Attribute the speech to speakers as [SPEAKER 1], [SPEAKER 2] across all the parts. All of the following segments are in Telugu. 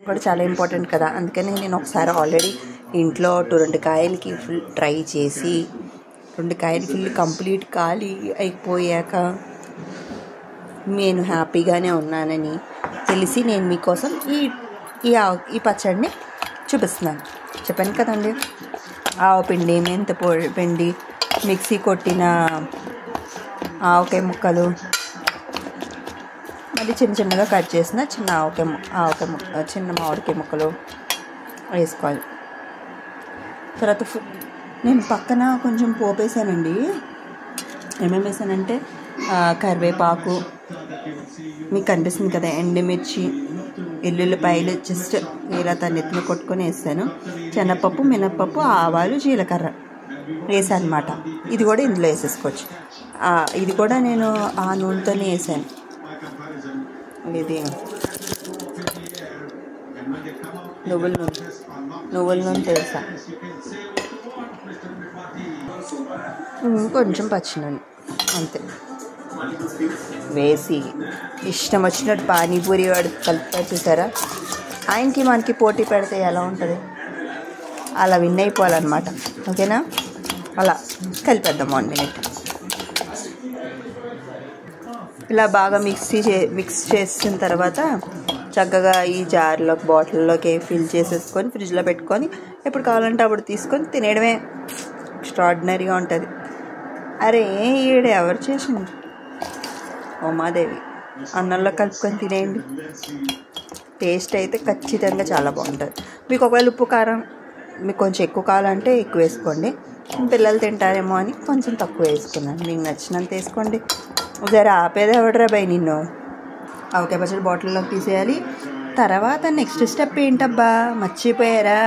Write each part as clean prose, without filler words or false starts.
[SPEAKER 1] కూడా చాలా ఇంపార్టెంట్ కదా. అందుకని నేను ఒకసారి ఆల్రెడీ ఇంట్లో 2 కాయలకి ఫుల్ ట్రై చేసి 2 కాయలు ఫుల్ కంప్లీట్ ఖాళీ అయిపోయాక నేను హ్యాపీగానే ఉన్నానని తెలిసి నేను మీకోసం ఈ పచ్చడిని చూపిస్తున్నాను. చెప్పాను కదండి, ఆవు పిండి, మెంత పిండి, మిక్సీ కొట్టిన ఆవకాయ ముక్కలు, మళ్ళీ చిన్నగా కట్ చేసిన చిన్న మామిడికాయ ముక్కలు వేసుకోవాలి. తర్వాత నేను పక్కన కొంచెం పోపేసానండి. ఏమేమి వేసానంటే కరివేపాకు, మీకు కనిపిస్తుంది కదా, ఎండుమిర్చి, ఎల్లుల్లిపాయలు జస్ట్ ఇలా నెత్తిన కొట్టుకొని వేసాను. శనగపప్పు, మినప్పప్పు, ఆవాలు, జీలకర్ర వేసాను అనమాట. ఇది కూడా ఇందులో వేసేసుకోవచ్చు. ఇది కూడా నేను ఆ నూనెతోనే వేసాను. ఇది నువ్వుల నూనె వేసా, కొంచెం పచ్చి నూనె అంతే వేసి ఇష్టం వచ్చినట్టు పానీపూరి వాడు కలుపుతారు చూసారా, ఆయనకి మనకి పోటీ పెడితే ఎలా ఉంటుంది, అలా విన్ అయిపోవాలన్నమాట. ఓకేనా, అలా కలిపేద్దాం 1 minute. ఇలా బాగా మిక్స్ చేసిన తర్వాత చక్కగా ఈ జార్లోకి, బాటిల్లోకి ఫిల్ చేసేసుకొని ఫ్రిడ్జ్లో పెట్టుకొని ఎప్పుడు కావాలంటే అప్పుడు తీసుకొని తినేయడమే. ఎక్స్ట్రాడినరీగా ఉంటుంది. అరే ఈడ ఎవరు చేసింది? ఉమాదేవి. అన్నంలో కలుపుకొని తినేయండి. టేస్ట్ అయితే ఖచ్చితంగా చాలా బాగుంటుంది. మీకు ఒకవేళ ఉప్పు కారం మీకు కొంచెం ఎక్కువ కావాలంటే ఎక్కువ వేసుకోండి. పిల్లలు తింటారేమో అని కొంచెం తక్కువ వేసుకున్నాను. మీకు నచ్చినంత వేసుకోండి. ఒకసారి ఆపేది ఎవడరా బై నిన్ను. ఆవకాయ పచ్చడి బాటిల్లోకి తీసేయాలి. తర్వాత నెక్స్ట్ స్టెప్ ఏంటబ్బా, మర్చిపోయారా?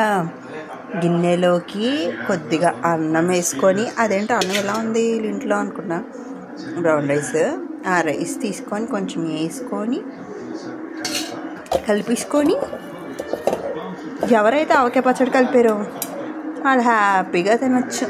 [SPEAKER 1] గిన్నెలోకి కొద్దిగా అన్నం వేసుకొని, అదేంటో అన్నం ఎలా ఉంది ఇంట్లో అనుకున్నా, బ్రౌన్ రైస్, ఆ రైస్ తీసుకొని కొంచెం వేసుకొని కలిపేసుకొని, ఎవరైతే ఆవకాయ పచ్చడి కలిపారో వాళ్ళు హ్యాపీగా తినచ్చు.